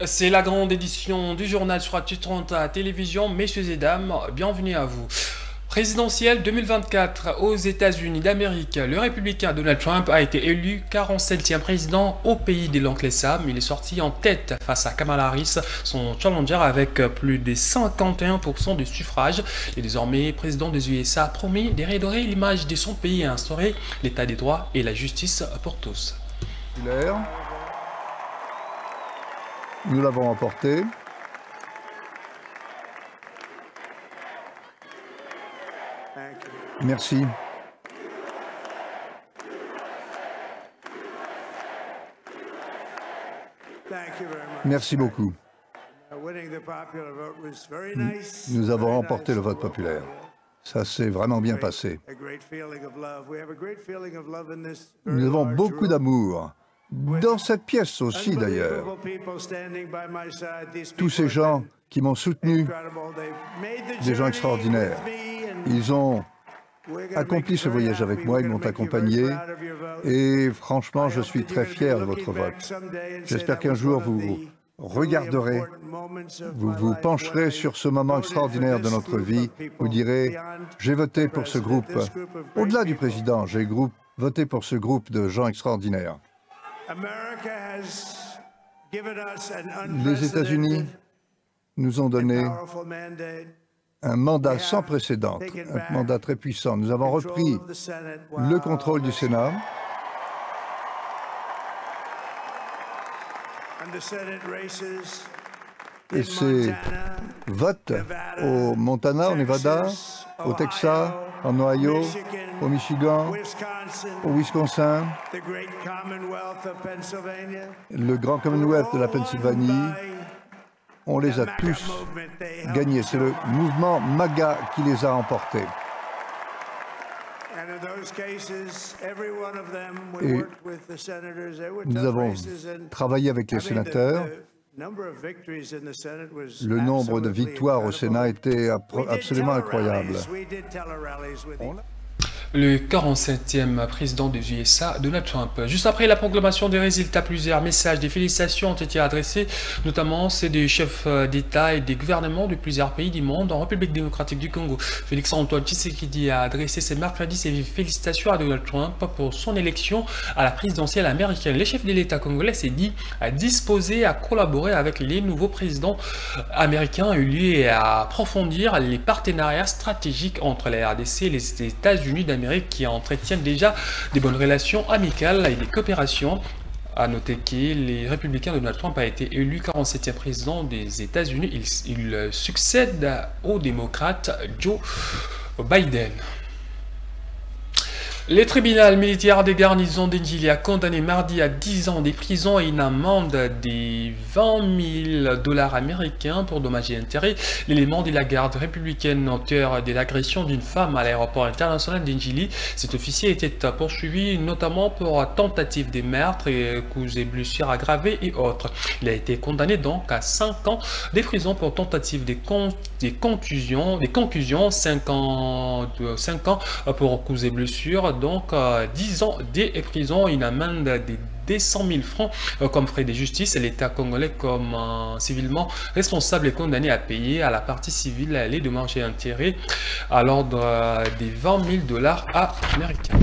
C'est la grande édition du journal sur Actu 30 à télévision. Messieurs et dames, bienvenue à vous. Présidentielle 2024 aux États-Unis d'Amérique, le républicain Donald Trump a été élu 47e président au pays de l'oncle Sam. Il est sorti en tête face à Kamala Harris, son challenger, avec plus de 51% du suffrage. Et désormais, président des USA a promis de redorer l'image de son pays et instaurer l'état des droits et la justice pour tous. Nous l'avons remporté. Merci. Merci beaucoup. Nous avons remporté le vote populaire. Ça s'est vraiment bien passé. Nous avons beaucoup d'amour. Dans cette pièce aussi, d'ailleurs. Tous ces gens qui m'ont soutenu, des gens extraordinaires. Ils ont accompli ce voyage avec moi, ils m'ont accompagné. Et franchement, je suis très fier de votre vote. J'espère qu'un jour, vous regarderez, vous vous pencherez sur ce moment extraordinaire de notre vie. Vous direz, j'ai voté pour ce groupe. Au-delà du président, j'ai voté pour ce groupe de gens extraordinaires. Les États-Unis nous ont donné un mandat sans précédent, un mandat très puissant. Nous avons repris le contrôle du Sénat. Et ces votes au Montana, au Nevada, au Texas, en Ohio, au Michigan, au Wisconsin, le grand Commonwealth de la Pennsylvanie, on les a tous gagnés. C'est le mouvement MAGA qui les a emportés. Et nous avons travaillé avec les sénateurs. Le nombre de victoires au Sénat était absolument incroyable. Le 47e président des USA, Donald Trump. Juste après la proclamation des résultats, plusieurs messages de félicitations ont été adressés, notamment ceux des chefs d'État et des gouvernements de plusieurs pays du monde. En République démocratique du Congo, Félix-Antoine Tshisekedi a adressé ce mercredi ses félicitations à Donald Trump pour son élection à la présidentielle américaine. Le chef de l'État congolais s'est dit disposé à collaborer avec les nouveaux présidents américains élus et à approfondir les partenariats stratégiques entre la RDC et les États-Unis d'Amérique qui entretiennent déjà des bonnes relations amicales et des coopérations. À noter que les républicains, Donald Trump a été élu 47e président des États-Unis. Il succède au démocrate Joe Biden. Le tribunal militaire des garnisons d'Indjili a condamné mardi à 10 ans de prison et une amende de 20 000 $ américains pour dommages et intérêts. L'élément de la garde républicaine auteur de l'agression d'une femme à l'aéroport international d'Indjili. Cet officier était poursuivi notamment pour tentative de meurtre et coups et blessures aggravées et autres. Il a été condamné donc à 5 ans de prison pour tentative de concussions, 5 ans pour coups et blessures, donc 10 ans de prison, une amende de 200 000 francs comme frais de justice. L'État congolais comme civilement responsable est condamné à payer à la partie civile les dommages et intérêts à l'ordre des 20 000 $ américains.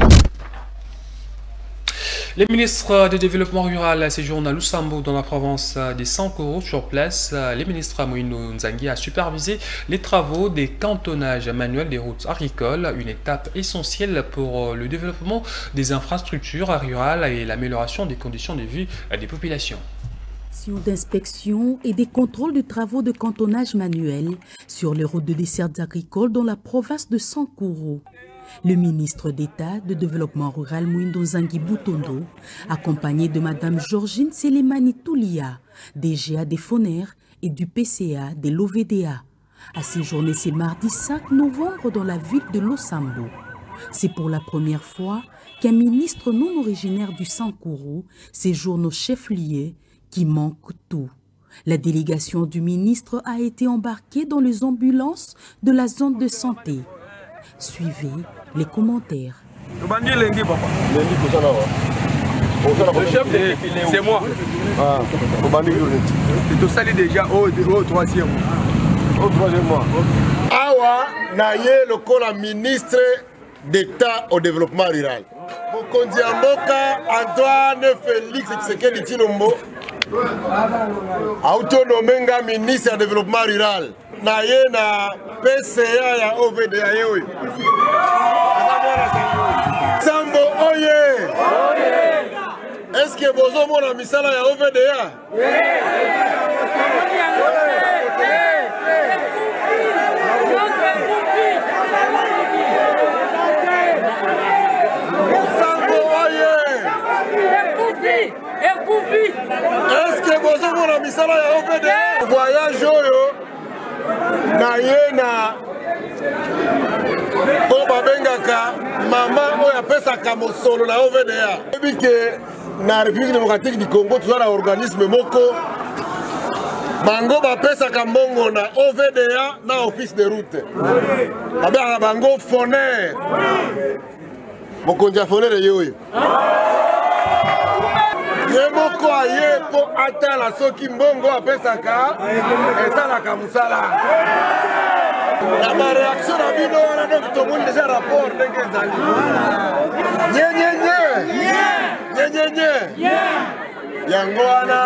Les ministres du développement rural séjournent à Lusambo dans la province des Sankoro. Sur place, le ministre Moïno Nzangi a supervisé les travaux des cantonnages manuels des routes agricoles, une étape essentielle pour le développement des infrastructures rurales et l'amélioration des conditions de vie des populations. D'inspection et des contrôles de travaux de cantonnage manuel sur les routes de dessertes agricoles dans la province de Sankoro. Le ministre d'État de Développement rural Moïndo Nzangi Butondo, accompagné de Mme Georgine Selemani Toulia, DGA des Fonaires et du PCA de l'OVDA, a séjourné ce mardi 5 novembre dans la ville de Losambo. C'est pour la première fois qu'un ministre non originaire du Sankoro séjourne au chef-lieu qui manque tout. La délégation du ministre a été embarquée dans les ambulances de la zone de santé. Suivez les commentaires. Le chef, c'est moi. Et tout ça, il est déjà au troisième. Au troisième mois. Awa Naye Lokola, ministre d'État au développement rural. Mokonzi Mboka Antoine Félix Tshisekedi Tshilombo. Autonomenga ministre du développement rural. Naye na PCA ya OVDA yewe. Sambo oye. Est-ce que bozo mona misala ya OVDA? Est-ce que vous avez un message à OVDA? Voyage na Bengaka, maman oya pesa kamo solo na OVDA. Et que na République démocratique du Congo, tout un organisme moko bango ba pesa kambongo na OVDA na office de route. Abia bango foner. Mokonja foner yoyo. Yemoko aye po atala soki mbongo apesaka esalaka musala. La ma réaction à bino wana donc tout le monde déjà rapport ndenge ezali. Nye. Yango wana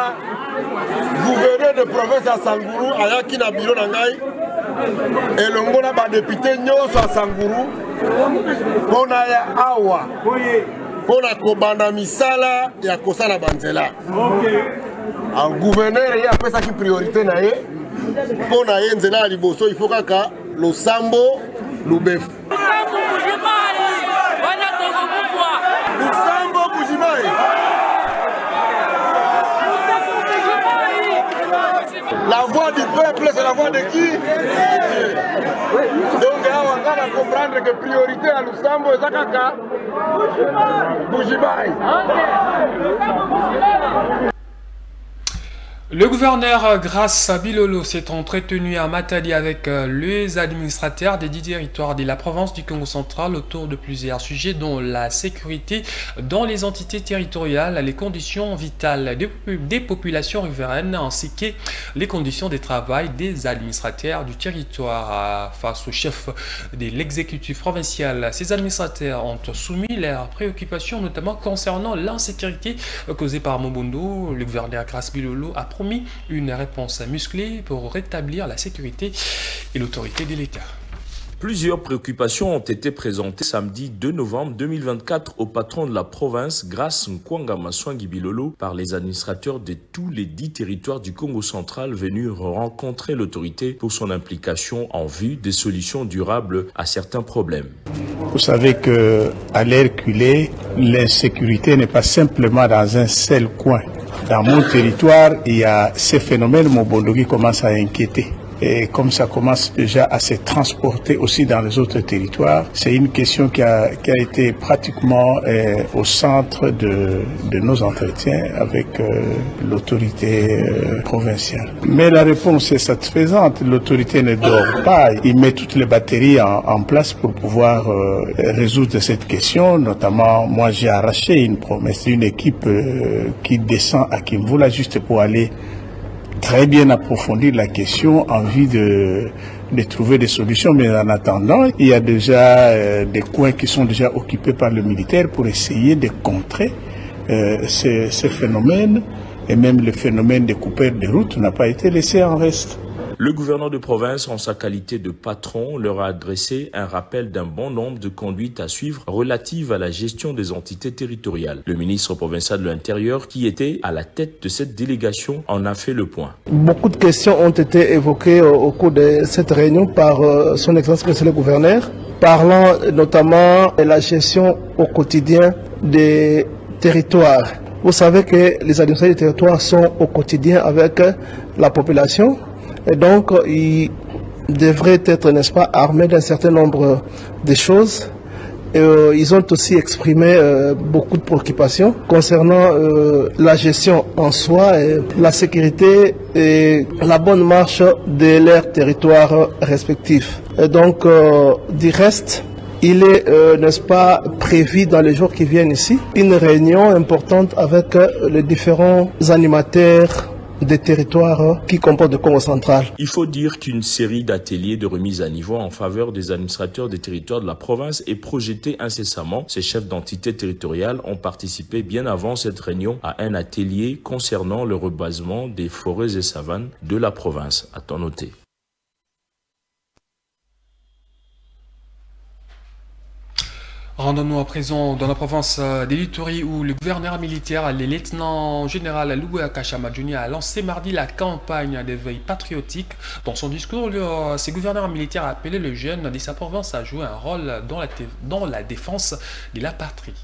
gouverneur de province à Sangourou ayaki na biro na ngai elongo na ba député nyonso à Sangourou pona ya awa. Pona kobanda misala ya kosala banzela. En gouverneur ya pesa ki priorité na ye. Pona ye nzela liboso il faut kaka lo sambo lubefu. Lusambo Bujimai. La voix du peuple, c'est la voix de qui? Donc, on va comprendre que priorité à Lusambo et Zakaka, Bujimai. Le gouverneur Grace Bilolo s'est entretenu à Matadi avec les administrateurs des 10 territoires de la province du Congo central autour de plusieurs sujets dont la sécurité dans les entités territoriales, les conditions vitales des populations riveraines ainsi que les conditions de travail des administrateurs du territoire. Face au chef de l'exécutif provincial, ces administrateurs ont soumis leurs préoccupations notamment concernant l'insécurité causée par Mobondo. Le gouverneur Grace Bilolo a promis une réponse musclée pour rétablir la sécurité et l'autorité de l'État. Plusieurs préoccupations ont été présentées samedi 2 novembre 2024 au patron de la province, Grace Nkwanga Maswangi Bilolo, par les administrateurs de tous les 10 territoires du Congo central venus rencontrer l'autorité pour son implication en vue des solutions durables à certains problèmes. Vous savez qu'à l'heure qu'il est, l'insécurité n'est pas simplement dans un seul coin. Dans mon territoire, il y a ces phénomènes Mobondo qui commencent à inquiéter. Et comme ça commence déjà à se transporter aussi dans les autres territoires, c'est une question qui a été pratiquement au centre de nos entretiens avec l'autorité provinciale. Mais la réponse est satisfaisante. L'autorité ne dort pas. Il met toutes les batteries en place pour pouvoir résoudre cette question. Notamment, moi j'ai arraché une promesse d'une équipe qui descend à Kimvula juste pour aller très bien approfondir la question en vue de trouver des solutions. Mais en attendant, il y a déjà des coins qui sont déjà occupés par le militaire pour essayer de contrer ce phénomène. Et même le phénomène des coupeurs de route n'a pas été laissé en reste. Le gouverneur de province, en sa qualité de patron, leur a adressé un rappel d'un bon nombre de conduites à suivre relatives à la gestion des entités territoriales. Le ministre provincial de l'Intérieur, qui était à la tête de cette délégation, en a fait le point. Beaucoup de questions ont été évoquées au cours de cette réunion par son Excellence Monsieur le gouverneur, parlant notamment de la gestion au quotidien des territoires. Vous savez que les administrateurs des territoires sont au quotidien avec la population. Et donc, ils devraient être, n'est-ce pas, armés d'un certain nombre de choses. Ils ont aussi exprimé beaucoup de préoccupations concernant la gestion en soi, la sécurité et la bonne marche de leurs territoires respectifs. Et donc, du reste, Il est, n'est-ce pas, prévu dans les jours qui viennent ici, une réunion importante avec les différents animateurs des territoires qui composent le Congo central. Il faut dire qu'une série d'ateliers de remise à niveau en faveur des administrateurs des territoires de la province est projetée incessamment. Ces chefs d'entités territoriales ont participé bien avant cette réunion à un atelier concernant le rebasement des forêts et savanes de la province. À noter. Rendons-nous à présent dans la province de l'Ituri où le gouverneur militaire, le lieutenant-général Loué Kachama Junior, a lancé mardi la campagne d'éveil patriotique. Dans son discours, ce gouverneur militaire a appelé les jeunes de sa province à jouer un rôle dans la défense de la patrie.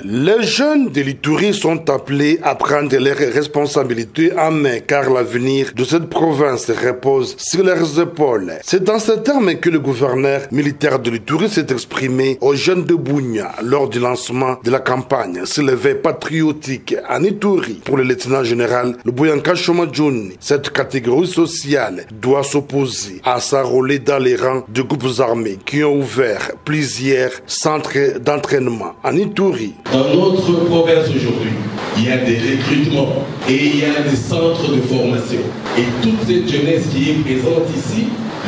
Les jeunes de l'Ituri sont appelés à prendre leurs responsabilités en main car l'avenir de cette province repose sur leurs épaules. C'est dans ces termes que le gouverneur militaire de l'Ituri s'est exprimé aux jeunes de Bunia lors du lancement de la campagne sur l'éveil patriotique en Ituri. Pour le lieutenant général Loué Kachama Junior, cette catégorie sociale doit s'opposer à s'enrôler dans les rangs de groupes armés qui ont ouvert plusieurs centres d'entraînement en Ituri. Dans notre province aujourd'hui, il y a des recrutements et il y a des centres de formation. Et toute cette jeunesse qui est présente ici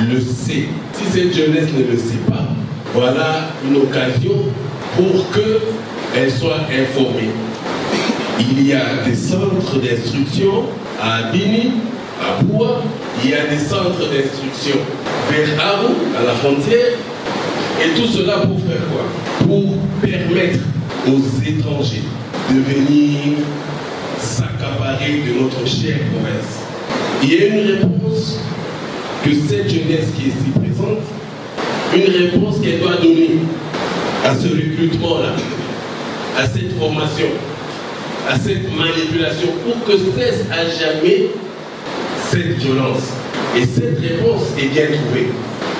le sait. Si cette jeunesse ne le sait pas, voilà une occasion pour qu'elle soit informée. Il y a des centres d'instruction à Bini, à Boua, il y a des centres d'instruction vers Arou, à la frontière. Et tout cela pour faire quoi? Pour permettre aux étrangers de venir s'accaparer de notre chère province. Il y a une réponse que cette jeunesse qui est ici présente, une réponse qu'elle doit donner à ce recrutement-là, à cette formation, à cette manipulation, pour que cesse à jamais cette violence. Et cette réponse est bien trouvée.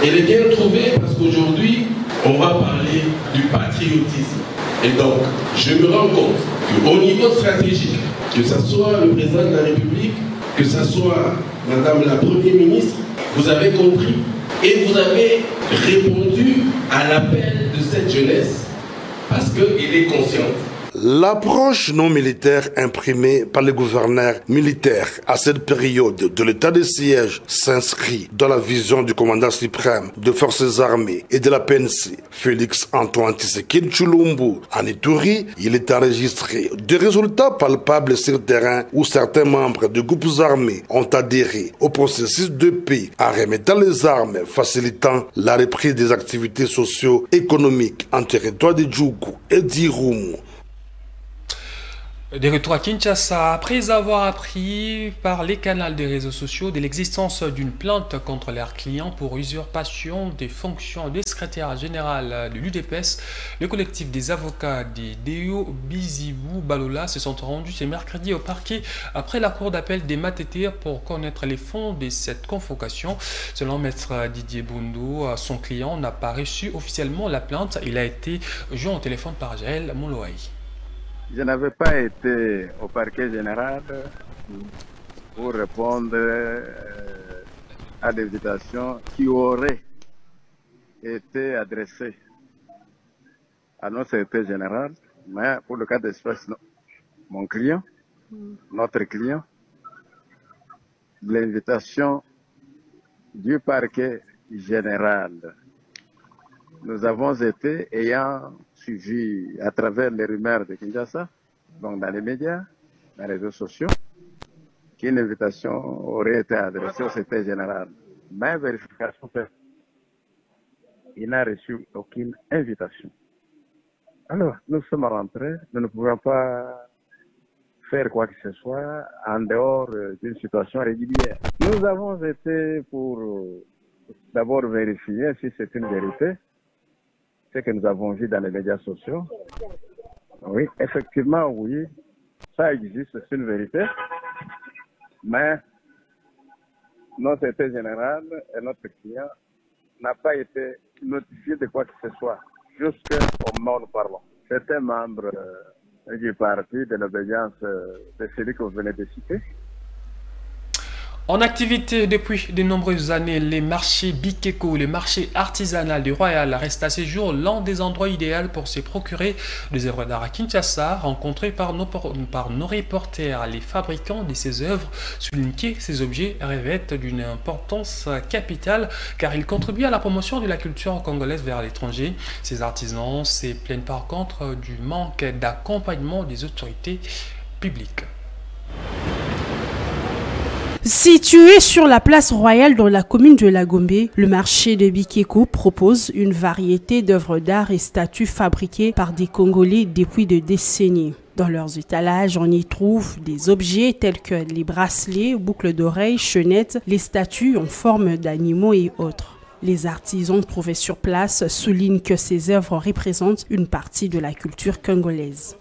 Elle est bien trouvée parce qu'aujourd'hui, on va parler du patriotisme. Et donc, je me rends compte qu'au niveau stratégique, que ce soit le président de la République, que ce soit Madame la Première ministre, vous avez compris et vous avez répondu à l'appel de cette jeunesse parce qu'elle est consciente. L'approche non militaire imprimée par le gouverneur militaire à cette période de l'état de siège s'inscrit dans la vision du commandant suprême des forces armées et de la PNC, Félix Antoine Tshisekedi Tshilombo. En Ituri, il est enregistré des résultats palpables sur le terrain où certains membres de groupes armés ont adhéré au processus de paix en remettant les armes, facilitant la reprise des activités socio-économiques en territoire de Djougou et d'Irumu. De retour à Kinshasa, après avoir appris par les canaux des réseaux sociaux de l'existence d'une plainte contre leurs clients pour usurpation des fonctions de secrétaire général de l'UDPS, le collectif des avocats des Deo Bizibou Balola se sont rendus ce mercredi au parquet après la cour d'appel des Matete pour connaître les fonds de cette convocation. Selon maître Didier Bundo, son client n'a pas reçu officiellement la plainte. Il a été joint au téléphone par Jaël Mouloaï. Je n'avais pas été au parquet général pour répondre à des invitations qui auraient été adressées à notre secrétaire général, mais pour le cas d'espèce, mon client, notre client, l'invitation du parquet général. Nous avons été ayant suivi à travers les rumeurs de Kinshasa, donc dans les médias, dans les réseaux sociaux, qu'une invitation aurait été adressée au secrétaire général. Mais vérification faite, il n'a reçu aucune invitation. Alors, nous sommes rentrés, nous ne pouvons pas faire quoi que ce soit en dehors d'une situation régulière. Nous avons été pour d'abord vérifier si c'est une vérité, ce que nous avons vu dans les médias sociaux. Oui, effectivement, oui, ça existe, c'est une vérité. Mais notre secrétaire général et notre client n'a pas été notifié de quoi que ce soit, jusqu'au moment où nous parlons. C'est un membre du parti de l'obédience de celui que vous venez de citer. En activité depuis de nombreuses années, les marchés Bikeko, le marché artisanal du Royal, reste à ce jour l'un des endroits idéaux pour se procurer des œuvres d'art à Kinshasa, rencontrés par nos reporters. Les fabricants de ces œuvres soulignent que ces objets revêtent d'une importance capitale car ils contribuent à la promotion de la culture congolaise vers l'étranger. Ces artisans se plaignent par contre du manque d'accompagnement des autorités publiques. Situé sur la place royale dans la commune de Lagombe, le marché de Bikeko propose une variété d'œuvres d'art et statues fabriquées par des Congolais depuis des décennies. Dans leurs étalages, on y trouve des objets tels que les bracelets, boucles d'oreilles, chaînettes, les statues en forme d'animaux et autres. Les artisans trouvés sur place soulignent que ces œuvres représentent une partie de la culture congolaise.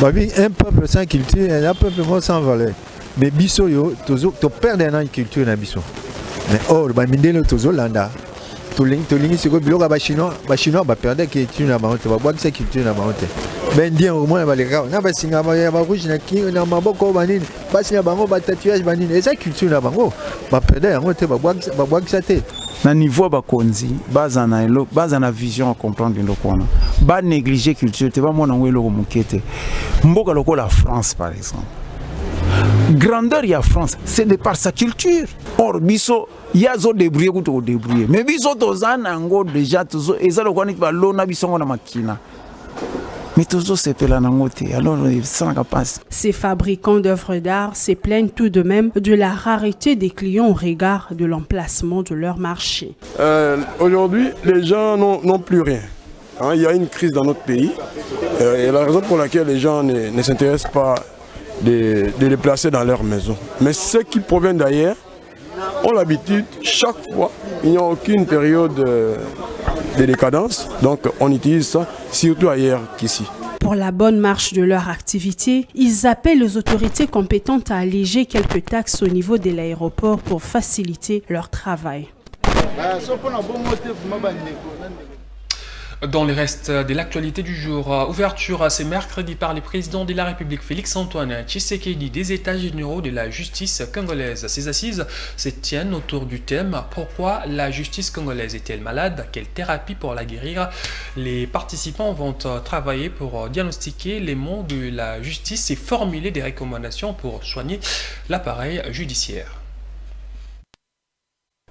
Un peuple sans culture est un peuple sans valeur. Mais biso yo to perdre une culture na biso. Mais or ba mindelo tozo landa. Tolingi siko biloka ba chinois ba perdre culture na bango te ba bwakisa culture na bango te. Ben ndien au moins ba leka na ba singa ba rouge na ki na maboko banini ba singa bango ba tatouage banini eza culture na bango ba perdre yango te ba bwakisa te. Na niveau bakonzi bazana vision à comprendre ndoko wana ba négliger culture te ba mona ngwelo ko mukete mboka lokola France par exemple. Grandeur y a France, c'est de par sa culture. Or, biso, y a zo débrouillé ou to débrouillé. Mais biso tozan ango déjà tozo ezalo kwani ba lona biso ngona makina. Mais tozo sepela nango te. Alors ça n'a pas. Ces fabricants d'œuvres d'art se plaignent tout de même de la rareté des clients au regard de l'emplacement de leur marché. Aujourd'hui, les gens n'ont plus rien. Hein, il y a une crise dans notre pays. Et la raison pour laquelle les gens ne s'intéressent pas de les placer dans leur maison. Mais ceux qui proviennent d'ailleurs ont l'habitude, chaque fois, il n'y a aucune période de décadence, donc on utilise ça surtout ailleurs qu'ici. Pour la bonne marche de leur activité, ils appellent les autorités compétentes à alléger quelques taxes au niveau de l'aéroport pour faciliter leur travail. Dans le reste de l'actualité du jour, ouverture ce mercredi par le président de la République Félix-Antoine Tshisekedi des États généraux de la justice congolaise. Ces assises se tiennent autour du thème « Pourquoi la justice congolaise est-elle malade? Quelle thérapie pour la guérir ?» Les participants vont travailler pour diagnostiquer les maux de la justice et formuler des recommandations pour soigner l'appareil judiciaire.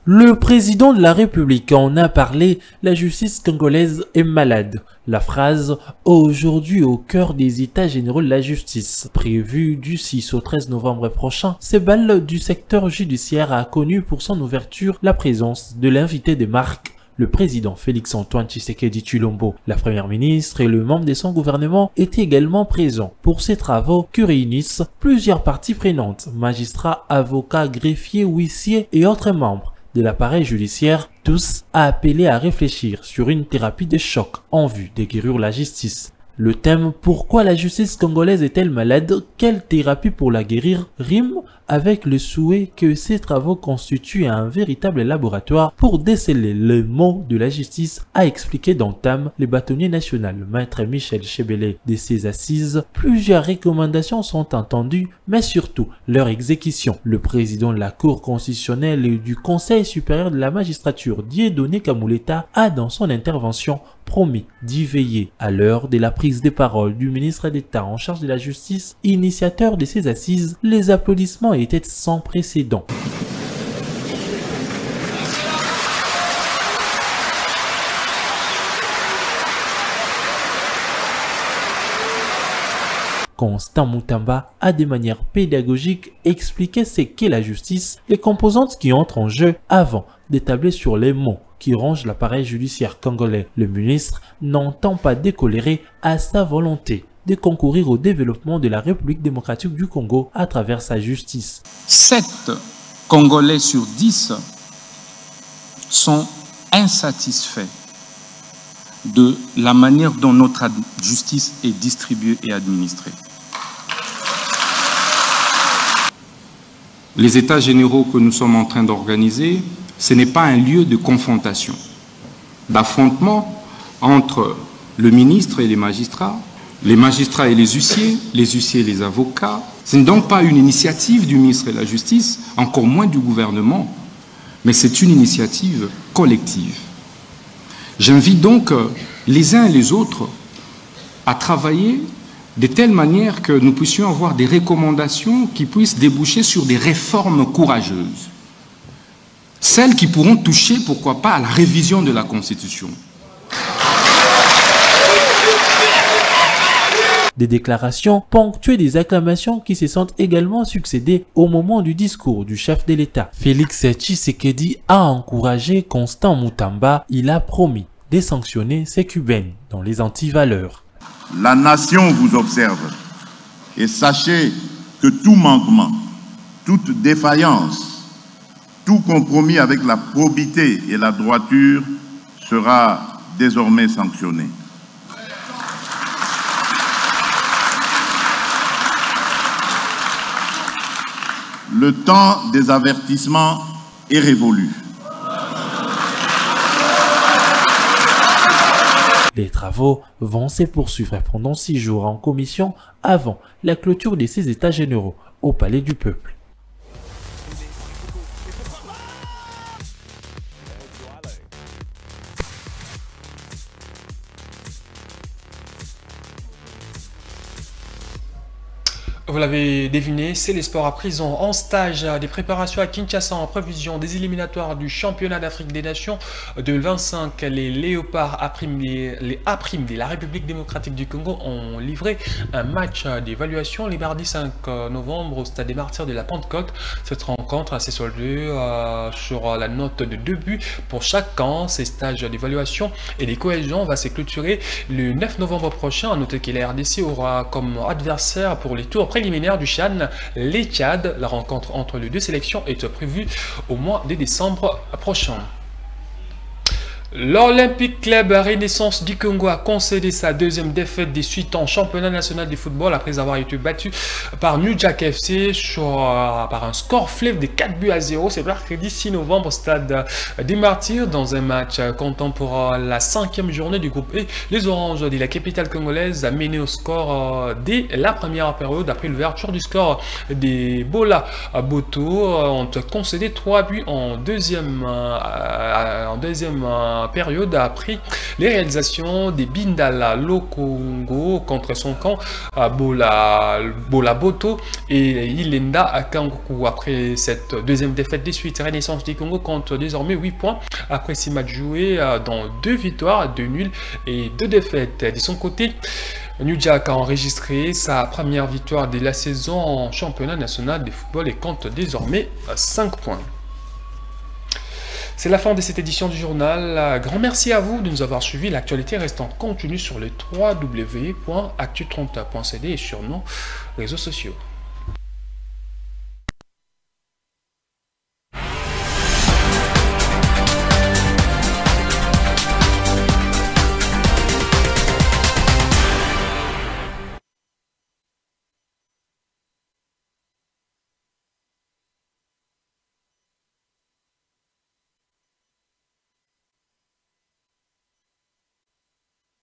Le président de la République en a parlé, la justice congolaise est malade. La phrase « Aujourd'hui au cœur des États généraux de la justice » prévue du 6 au 13 novembre prochain, ce bal du secteur judiciaire a connu pour son ouverture la présence de l'invité de marque, le président Félix-Antoine Tshisekedi Tshilombo. La première ministre et le membre de son gouvernement étaient également présents pour ces travaux qui réunissent plusieurs parties prenantes, magistrats, avocats, greffiers, huissiers et autres membres de l'appareil judiciaire, tous a appelé à réfléchir sur une thérapie de choc en vue de guérir la justice. Le thème « Pourquoi la justice congolaise est-elle malade? Quelle thérapie pour la guérir ?» rime avec le souhait que ces travaux constituent un véritable laboratoire pour déceler les maux de la justice, a expliqué dans TAM le bâtonnier national maître Michel Chebele. De ces assises, plusieurs recommandations sont entendues, mais surtout leur exécution. Le président de la Cour constitutionnelle et du Conseil supérieur de la magistrature, Dieudonné Kamuleta, a dans son intervention promis d'y veiller à l'heure de la prise de parole du ministre d'État en charge de la justice, initiateur de ces assises. Les applaudissements étaient sans précédent. Constant Moutamba a de manière pédagogique expliqué ce qu'est la justice, les composantes qui entrent en jeu avant d'établir sur les mots qui rongent l'appareil judiciaire congolais. Le ministre n'entend pas décolérer à sa volonté de concourir au développement de la République démocratique du Congo à travers sa justice. 7 Congolais sur 10 sont insatisfaits de la manière dont notre justice est distribuée et administrée. Les États généraux que nous sommes en train d'organiser, ce n'est pas un lieu de confrontation, d'affrontement entre le ministre et les magistrats et les huissiers et les avocats, Ce n'est donc pas une initiative du ministre de la Justice, encore moins du gouvernement, mais c'est une initiative collective. J'invite donc les uns et les autres à travailler de telle manière que nous puissions avoir des recommandations qui puissent déboucher sur des réformes courageuses. Celles qui pourront toucher, pourquoi pas, à la révision de la Constitution. Des déclarations ponctuées des acclamations qui se sont également succédées au moment du discours du chef de l'État. Félix Tshisekedi a encouragé Constant Mutamba. Il a promis de sanctionner ces Cubains dans les antivaleurs. La nation vous observe et sachez que tout manquement, toute défaillance, tout compromis avec la probité et la droiture sera désormais sanctionné. Le temps des avertissements est révolu. Les travaux vont se poursuivre pendant 6 jours en commission avant la clôture de ces états généraux au Palais du Peuple. Vous l'avez deviné, c'est les sports à présent en stage des préparations à Kinshasa en prévision des éliminatoires du championnat d'Afrique des Nations 2025. Les léopards A-prime de la République démocratique du Congo ont livré un match d'évaluation le mardi 5 novembre au stade des Martyrs de la Pentecôte. Cette rencontre s'est soldée sur la note de 2 buts pour chaque camp. Ces stages d'évaluation et des cohésions va se clôturer le 9 novembre prochain. À noter que la RDC aura comme adversaire pour les tours préliminaire du Chan, les Tchad. La rencontre entre les deux sélections est prévue au mois de décembre prochain. L'Olympique Club Renaissance du Congo a concédé sa deuxième défaite des suites en championnat national de football après avoir été battu par New Jack FC par un score fleuve de 4-0. C'est mercredi 6 novembre au stade des Martyrs dans un match comptant pour la 5e journée du groupe E. Les Oranges de la capitale congolaise a mené au score dès la première période. Après l'ouverture du score des Bola Boto ont concédé 3 buts en deuxième période après les réalisations des Bindala Lokongo contre son camp Bola Boto et Ilenda Kangoku. Après cette deuxième défaite des suites, Renaissance du Congo compte désormais 8 points après 6 matchs joués, dont 2 victoires, 2 nuls et 2 défaites. De son côté, New Jack a enregistré sa première victoire de la saison en championnat national de football et compte désormais 5 points. C'est la fin de cette édition du journal. Grand merci à vous de nous avoir suivis. L'actualité reste en continu sur le www.actu30.cd et sur nos réseaux sociaux.